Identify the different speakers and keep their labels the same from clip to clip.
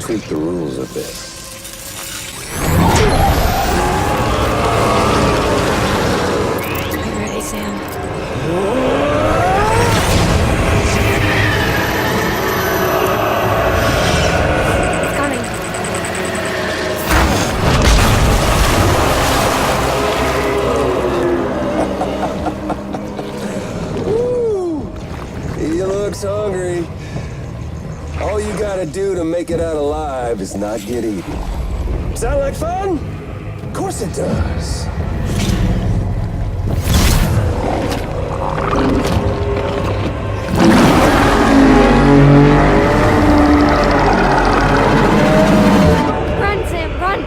Speaker 1: tweak the rules a bit.
Speaker 2: You ready, Sam? It's coming.
Speaker 1: Woo! He looks hungry. All you gotta do to make it out alive is not get eaten. Sound like fun? Of course it does.
Speaker 2: Run, Sam, run!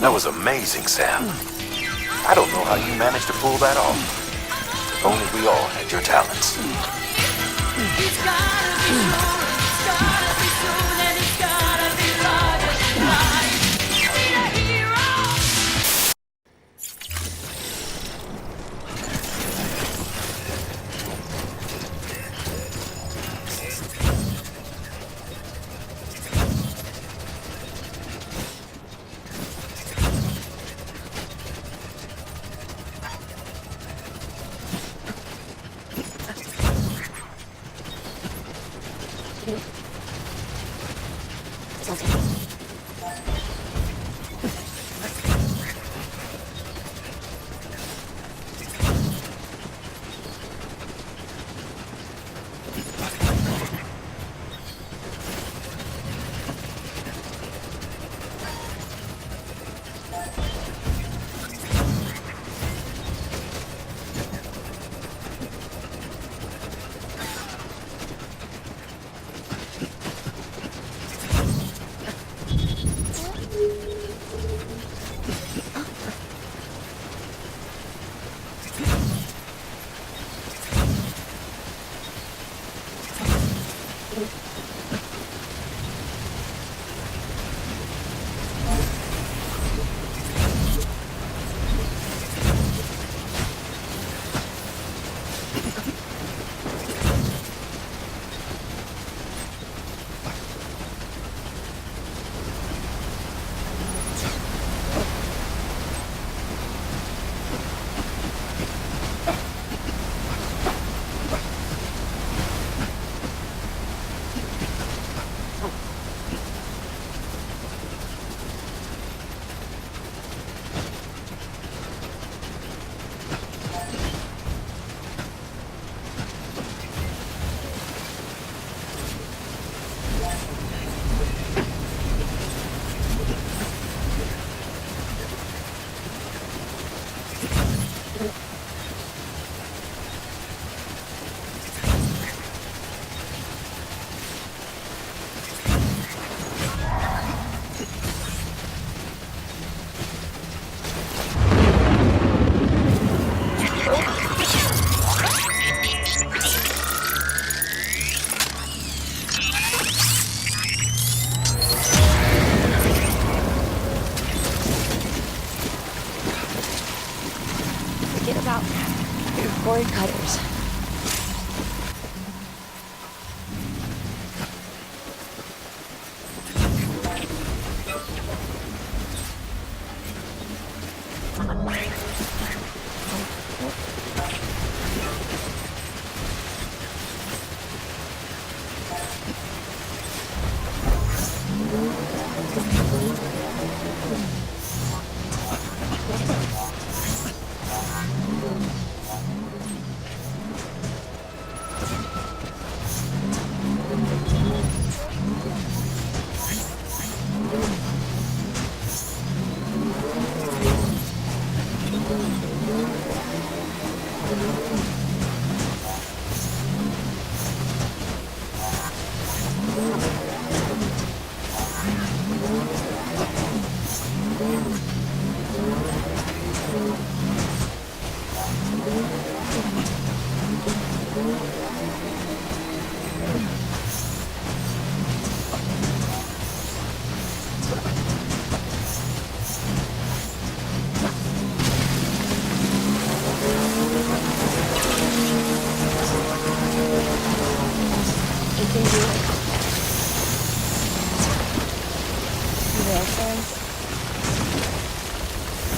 Speaker 3: That was amazing, Sam. I don't know how you managed to pull that off. If only we all had your talents.
Speaker 4: It's gotta be soon, it's gotta be soon, and it's gotta be larger than life. Need a hero.
Speaker 2: Forget about your cord cutters.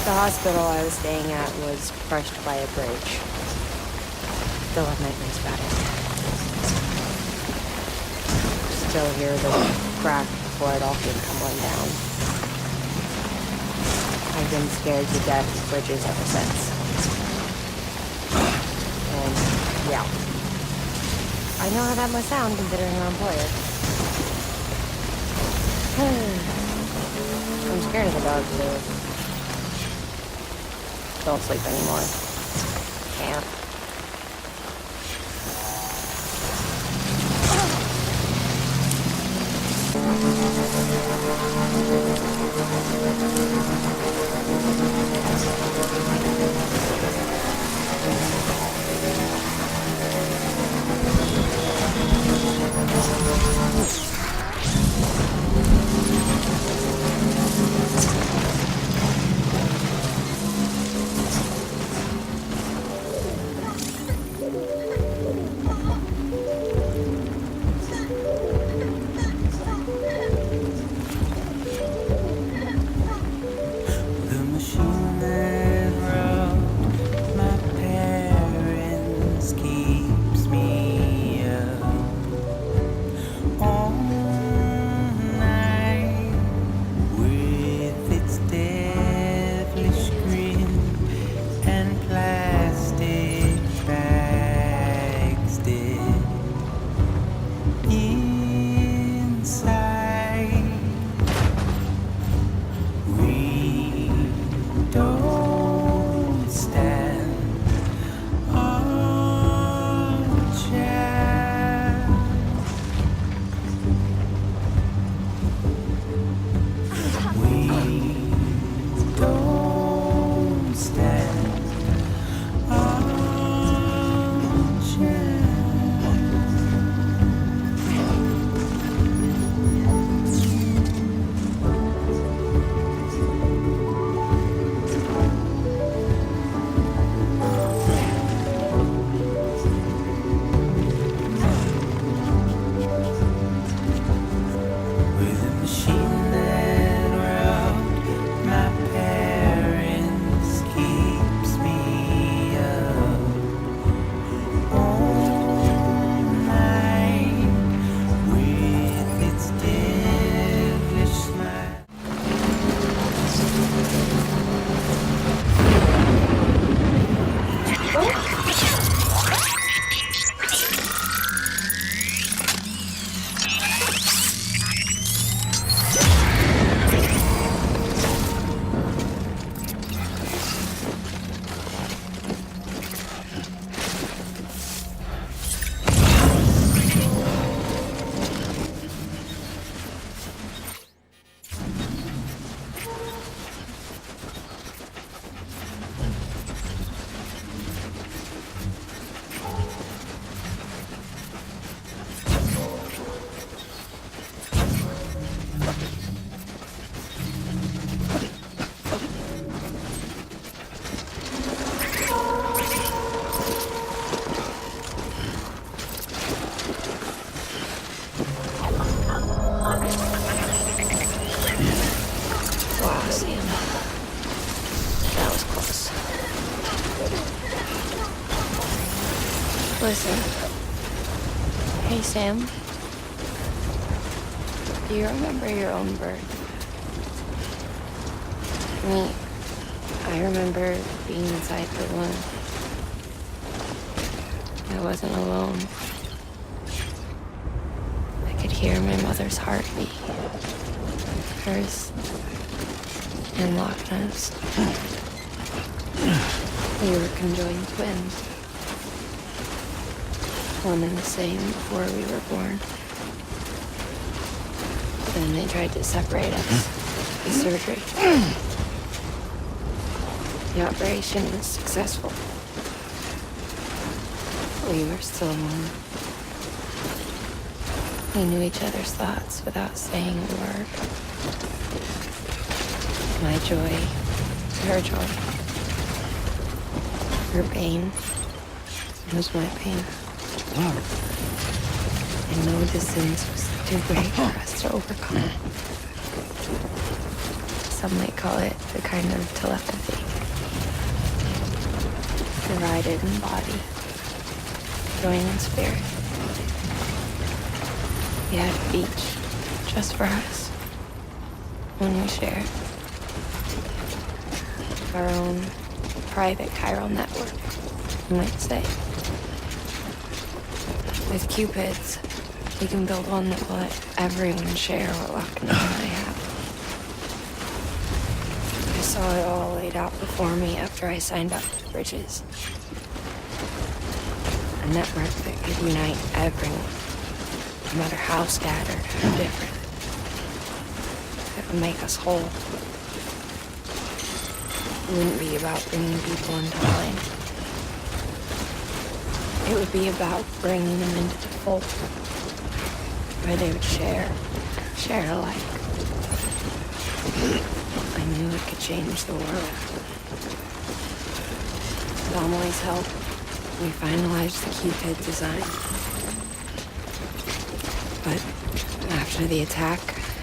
Speaker 5: The hospital I was staying at was crushed by a bridge. Still have nightmares about it. Still hear the crack before it all came tumbling down. I've been scared to death of bridges ever since. And yeah, I know how that must sound considering your employer. I'm scared of the dog too. Don't sleep anymore. Can't.
Speaker 6: Don't
Speaker 5: Listen. Hey, Sam. Do you remember your own birth? Me, I remember being inside the womb. I wasn't alone. I could hear my mother's heartbeat. Hers and Lochna's. We were conjoined twins. One and the same before we were born. Then they tried to separate us with surgery. The operation was successful. We were still one. We knew each other's thoughts without saying a word. My joy, her joy. Her pain was my pain. And no distance was too great for us to overcome. Some might call it a kind of telepathy. Divided in body, joined in spirit. We had a beach just for us. One we shared. Our own private chiral network, you might say. With Cupids, we can build one that will let everyone share what Lochna and I have. I saw it all laid out before me after I signed up with Bridges. A network that could unite everyone, no matter how scattered or different. It would make us whole. It wouldn't be about bringing people into line. It would be about bringing them into the fold, where they would share alike. I knew it could change the world. With Amelie's help, we finalized the Cupid design. But after the attack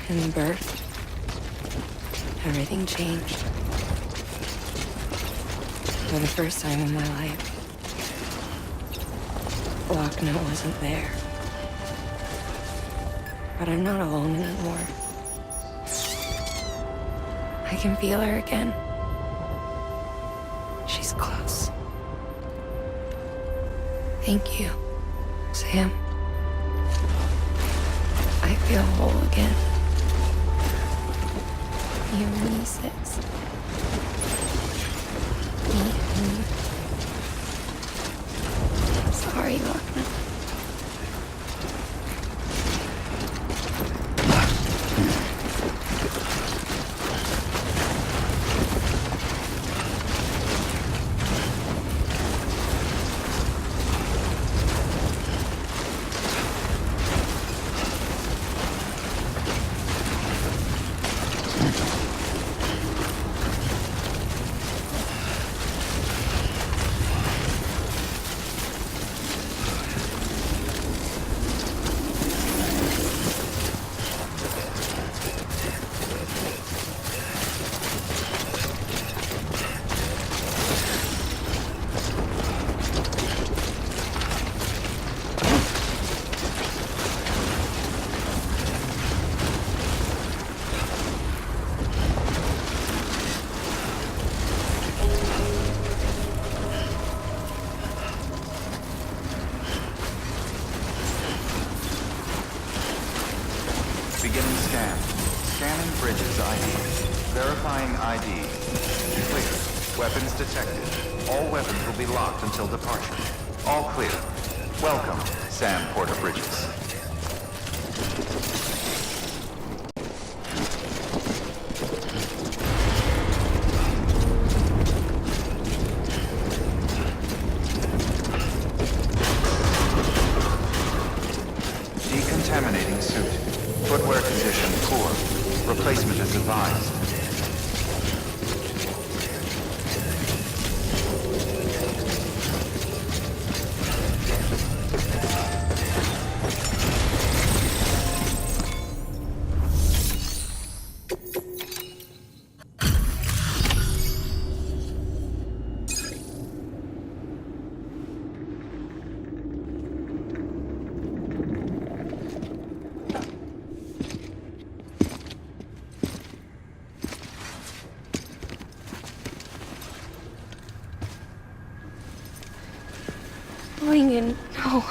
Speaker 5: and the birth, everything changed. For the first time in my life, Lochna wasn't there. But I'm not alone anymore. I can feel her again. She's close. Thank you, Sam. I feel whole again. You and me, Six. Me and you. Sorry, Lochna.
Speaker 3: Beginning scan. Scanning Bridges ID. Verifying ID. Clear. Weapons detected. All weapons will be locked until departure. All clear. Welcome, Sam Porter Bridges. Decontaminating suit. Footwear condition poor. Replacement is advised.
Speaker 5: Lincoln, no.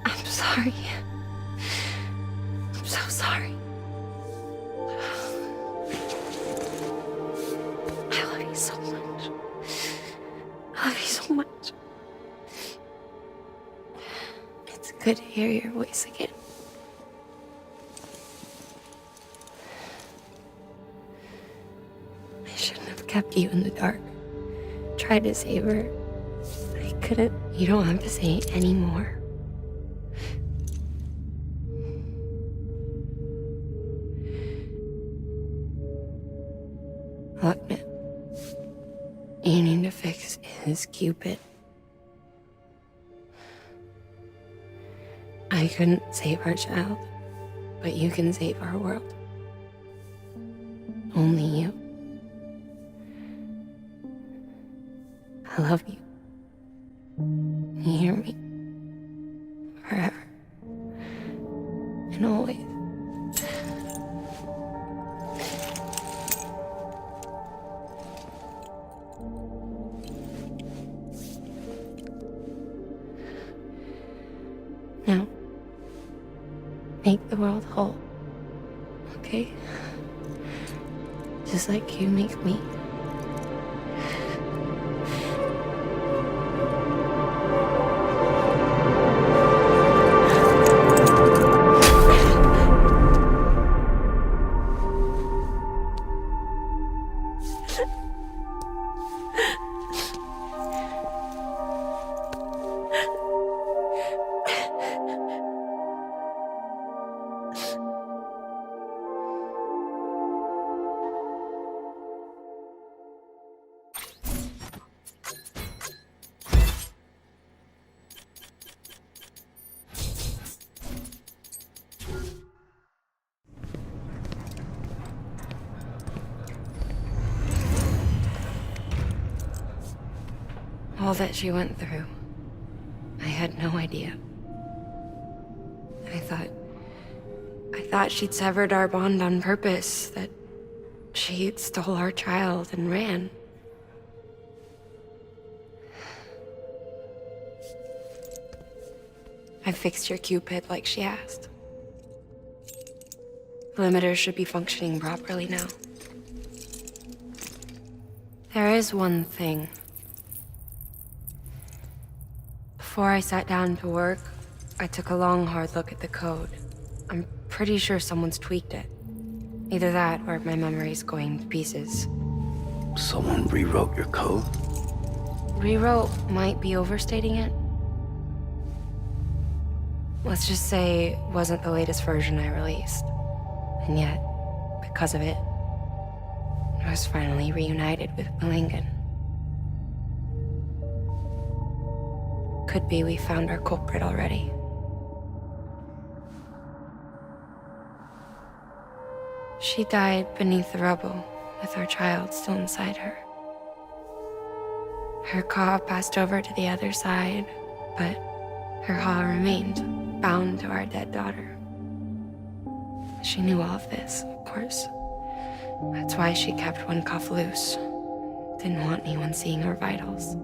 Speaker 5: I'm sorry. I'm so sorry. I love you so much. I love you so much. It's good to hear your voice again. I shouldn't have kept you in the dark. Tried to save her. I couldn't. You don't have to say any more. Look, man. You need to fix his Cupid. I couldn't save our child, but you can save our world. Only you. I love you. You hear me? Forever. And always. Now, make the world whole, okay? Just like you make me. All that she went through, I had no idea. I thought she'd severed our bond on purpose, that she stole our child and ran. I fixed your Cupid like she asked. The limiter should be functioning properly now. There is one thing. Before I sat down to work, I took a long, hard look at the code. I'm pretty sure someone's tweaked it. Either that, or my memory's going to pieces.
Speaker 6: Someone rewrote your code?
Speaker 5: Rewrote might be overstating it. Let's just say it wasn't the latest version I released. And yet, because of it, I was finally reunited with Lincoln. Could be we found our culprit already. She died beneath the rubble, with our child still inside her. Her caw passed over to the other side, but her paw remained, bound to our dead daughter. She knew all of this, of course. That's why she kept one cuff loose. Didn't want anyone seeing her vitals.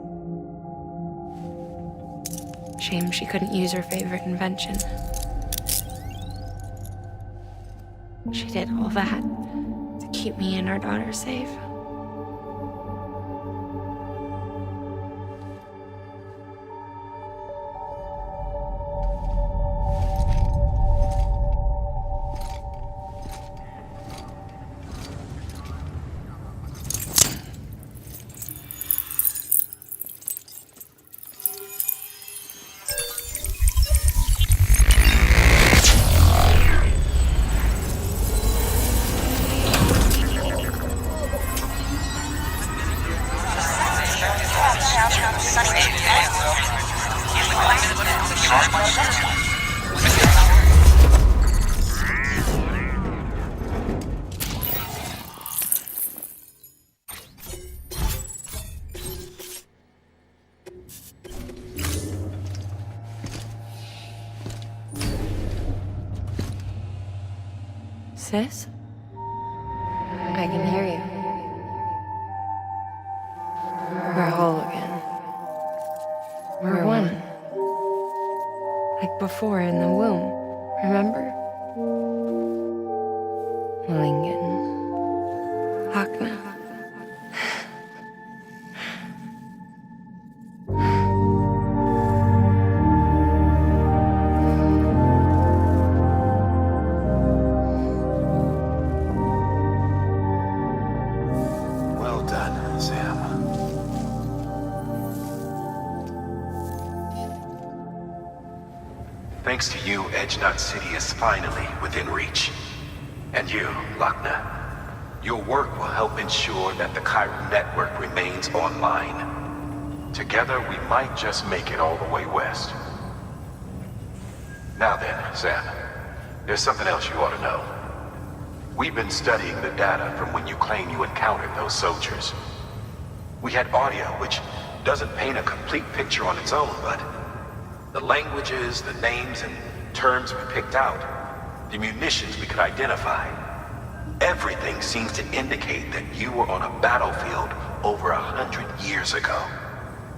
Speaker 5: Shame she couldn't use her favorite invention. She did all that to keep me and our daughter safe. Sis? I can hear you. We're whole again. We're one. Like before in the womb, remember? Lingen. Hakna.
Speaker 7: Well done, Sam. Thanks to you, Edge Knot City is finally within reach. And you, Lakna, your work will help ensure that the chiral network remains online. Together, we might just make it all the way west. Now then, Sam, there's something else you ought to know. We've been studying the data from when you claim you encountered those soldiers. We had audio, which doesn't paint a complete picture on its own, but the languages, the names, and terms we picked out, the munitions we could identify, everything seems to indicate that you were on a battlefield over 100 years ago.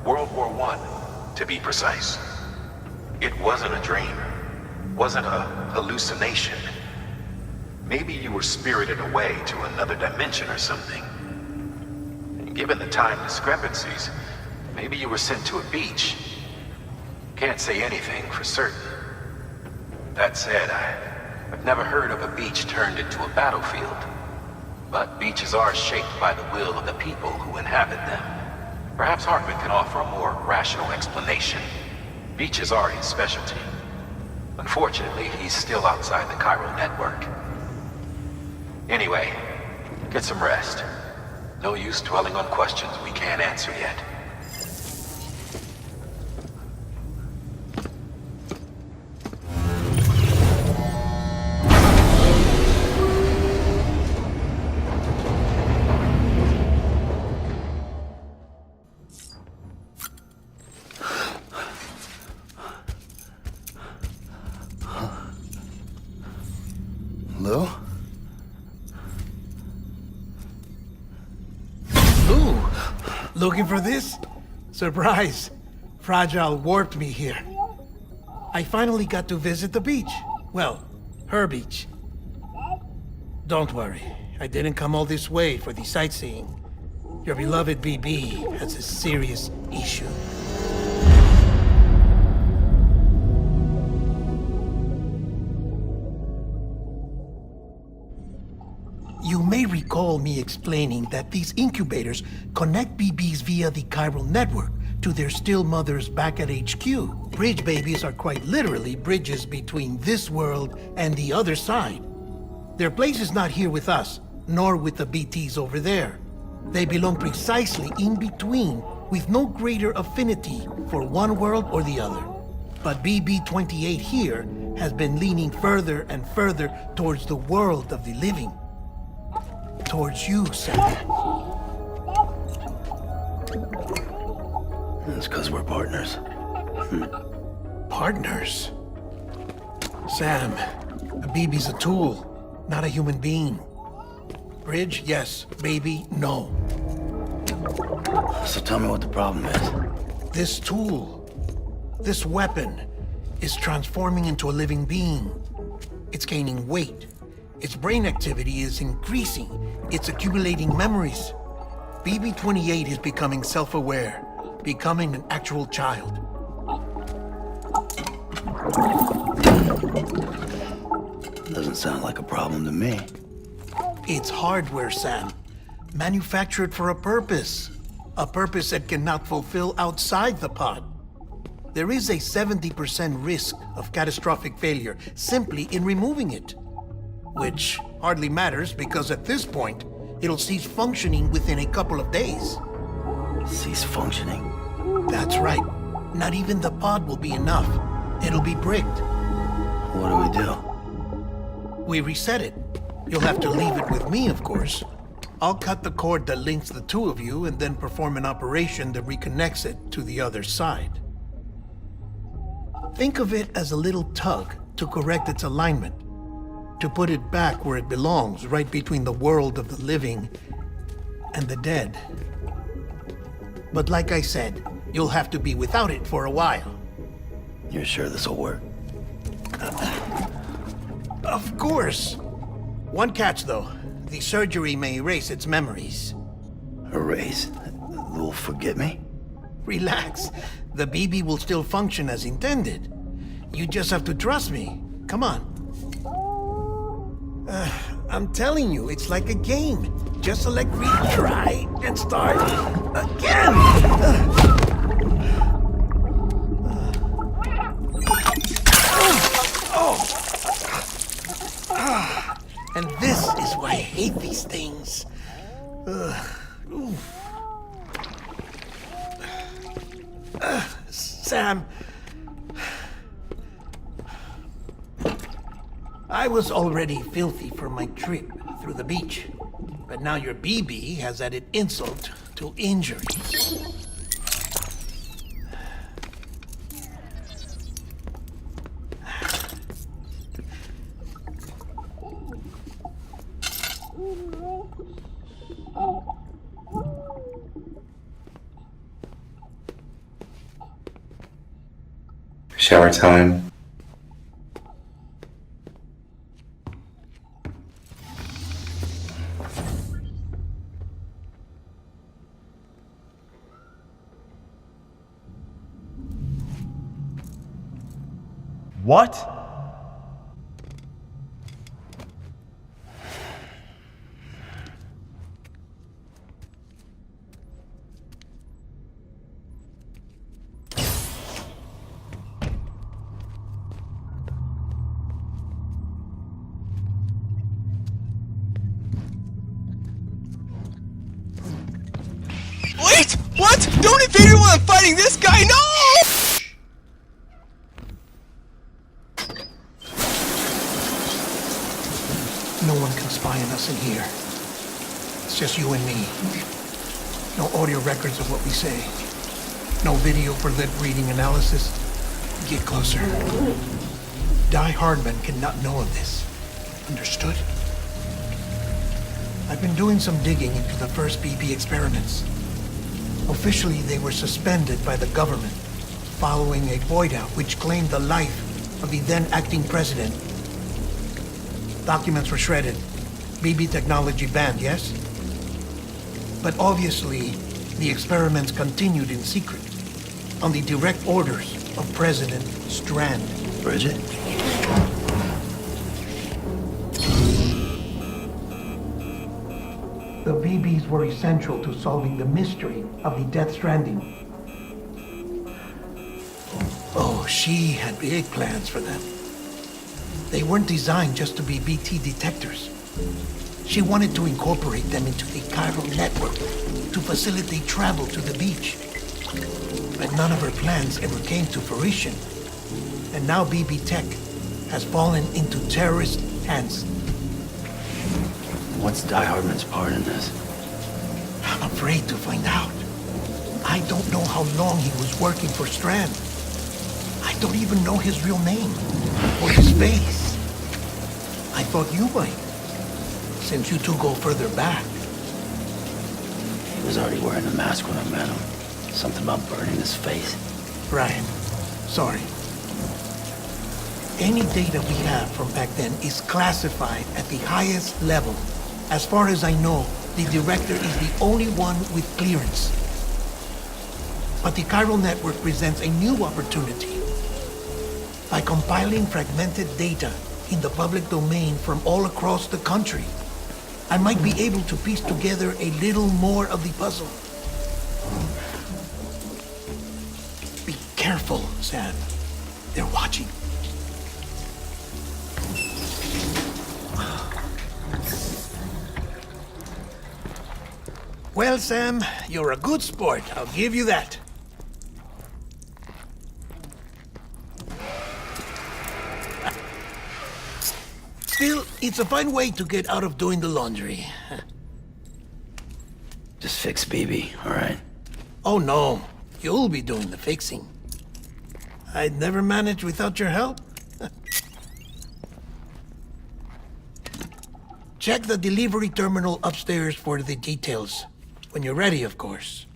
Speaker 7: World War I, to be precise. It wasn't a dream. Wasn't a hallucination. Maybe you were spirited away to another dimension or something. And given the time discrepancies, maybe you were sent to a beach. Can't say anything for certain. That said, I've never heard of a beach turned into a battlefield. But beaches are shaped by the will of the people who inhabit them. Perhaps Hartman can offer a more rational explanation. Beaches are his specialty. Unfortunately, he's still outside the chiral network. Anyway, get some rest. No use dwelling on questions we can't answer yet.
Speaker 6: Lou?
Speaker 8: Ooh, looking for this? Surprise. Fragile warped me here. I finally got to visit the beach. Well, her beach. Don't worry, I didn't come all this way for the sightseeing. Your beloved BB has a serious issue. You may recall me explaining that these incubators connect BBs via the chiral network to their still mothers back at HQ. Bridge babies are quite literally bridges between this world and the other side. Their place is not here with us, nor with the BTs over there. They belong precisely in between, with no greater affinity for one world or the other. But BB-28 here has been leaning further and further towards the world of the living. Towards you, Sam.
Speaker 6: It's because we're partners.
Speaker 8: Partners? Sam, a BB's a tool, not a human being. Bridge, yes. Baby, no.
Speaker 6: So tell me what the problem is.
Speaker 8: This tool, this weapon, is transforming into a living being. It's gaining weight. Its brain activity is increasing. It's accumulating memories. BB-28 is becoming self-aware, becoming an actual child.
Speaker 6: Doesn't sound like a problem to me.
Speaker 8: It's hardware, Sam. Manufactured for a purpose. A purpose it cannot fulfill outside the pod. There is a 70% risk of catastrophic failure simply in removing it. Which hardly matters because at this point, it'll cease functioning within a couple of days.
Speaker 6: Cease functioning?
Speaker 8: That's right. Not even the pod will be enough. It'll be bricked.
Speaker 6: What do we do?
Speaker 8: We reset it. You'll have to leave it with me, of course. I'll cut the cord that links the two of you and then perform an operation that reconnects it to the other side. Think of it as a little tug to correct its alignment. to put it back where it belongs, right between the world of the living and the dead. But like I said, you'll have to be without it for a while.
Speaker 6: You're sure this'll work?
Speaker 8: Of course. One catch, though. The surgery may erase its memories.
Speaker 6: Erase? Will forget me?
Speaker 8: Relax. The BB will still function as intended. You just have to trust me. Come on. I'm telling you, it's like a game. Just select retry and start again. And this is why I hate these things. Sam, I was already filthy from my trip through the beach, but now your BB has added insult to injury.
Speaker 9: Shower time.
Speaker 10: What?
Speaker 11: Wait! What? Don't invade me while I'm fighting this guy! No!
Speaker 8: No one can spy on us in here. It's just you and me. No audio records of what we say. No video for lip-reading analysis. Get closer. Die Hardman cannot know of this. Understood? I've been doing some digging into the first BB experiments. Officially, they were suspended by the government following a void-out which claimed the life of the then acting president. Documents were shredded. BB technology banned, yes? But obviously, the experiments continued in secret, on the direct orders of President Strand.
Speaker 6: Bridget?
Speaker 8: The BBs were essential to solving the mystery of the Death Stranding. Oh, she had big plans for them. They weren't designed just to be BT detectors. She wanted to incorporate them into the chiral network to facilitate travel to the beach. But none of her plans ever came to fruition. And now BB Tech has fallen into terrorist hands.
Speaker 6: What's Die Hardman's part in this?
Speaker 8: I'm afraid to find out. I don't know how long he was working for Strand. I don't even know his real name or his face. I thought you might, since you two go further back.
Speaker 6: He was already wearing a mask when I met him. Something about burning his face.
Speaker 8: Ryan, sorry. Any data we have from back then is classified at the highest level. As far as I know, the director is the only one with clearance. But the chiral network presents a new opportunity. By compiling fragmented data in the public domain from all across the country, I might be able to piece together a little more of the puzzle. Be careful, Sam. They're watching. Well, Sam, you're a good sport. I'll give you that. Still, it's a fine way to get out of doing the laundry.
Speaker 6: Just fix BB, all right?
Speaker 8: Oh, no. You'll be doing the fixing. I'd never manage without your help. Check the delivery terminal upstairs for the details. When you're ready, of course.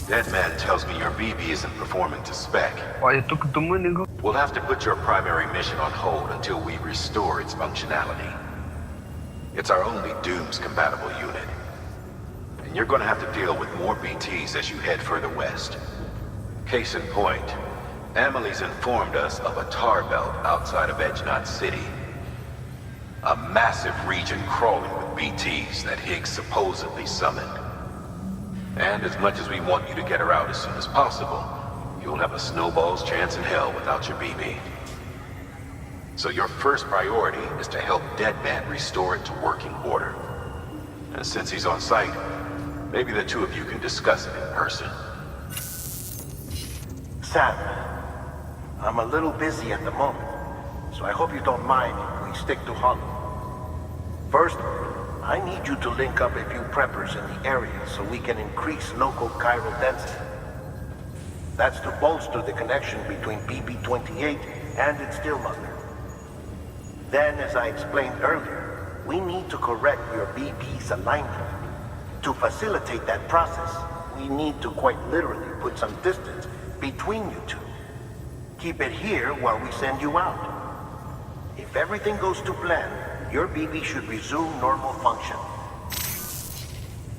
Speaker 7: That man tells me your BB isn't performing to spec. We'll have to put your primary mission on hold until we restore its functionality. It's our only Dooms-compatible unit. And you're gonna have to deal with more BTs as you head further west. Case in point, Amelie's informed us of a tar belt outside of Edgenot City. A massive region crawling with BTs that Higgs supposedly summoned. And as much as we want you to get her out as soon as possible, you'll have a snowball's chance in hell without your BB. So your first priority is to help Deadman restore it to working order. And since he's on site, maybe the two of you can discuss it in person.
Speaker 12: Sam, I'm a little busy at the moment, so I hope you don't mind if we stick to Hollow. First, I need you to link up a few preppers in the area so we can increase local chiral density. That's to bolster the connection between BB-28 and its still mother. Then, as I explained earlier, we need to correct your BB's alignment. To facilitate that process, we need to quite literally put some distance between you two. Keep it here while we send you out. If everything goes to plan, your BB should resume normal function.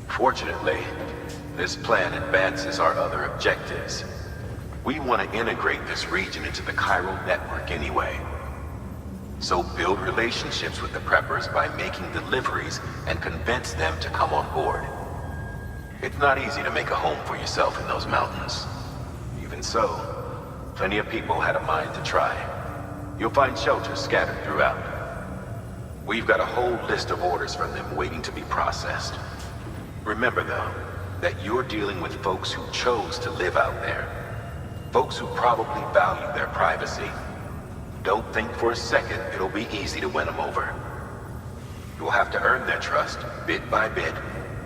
Speaker 7: Fortunately, this plan advances our other objectives. We want to integrate this region into the chiral network anyway. So build relationships with the preppers by making deliveries and convince them to come on board. It's not easy to make a home for yourself in those mountains. Even so, plenty of people had a mind to try. You'll find shelters scattered throughout. We've got a whole list of orders from them waiting to be processed. Remember, though, that you're dealing with folks who chose to live out there. Folks who probably value their privacy. Don't think for a second it'll be easy to win them over. You'll have to earn their trust, bit by bit,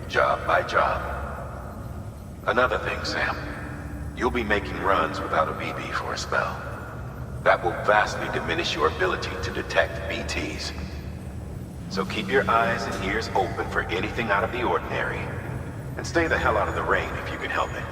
Speaker 7: job by job. Another thing, Sam. You'll be making runs without a BB for a spell. That will vastly diminish your ability to detect BTs. So keep your eyes and ears open for anything out of the ordinary. And stay the hell out of the rain if you can help it.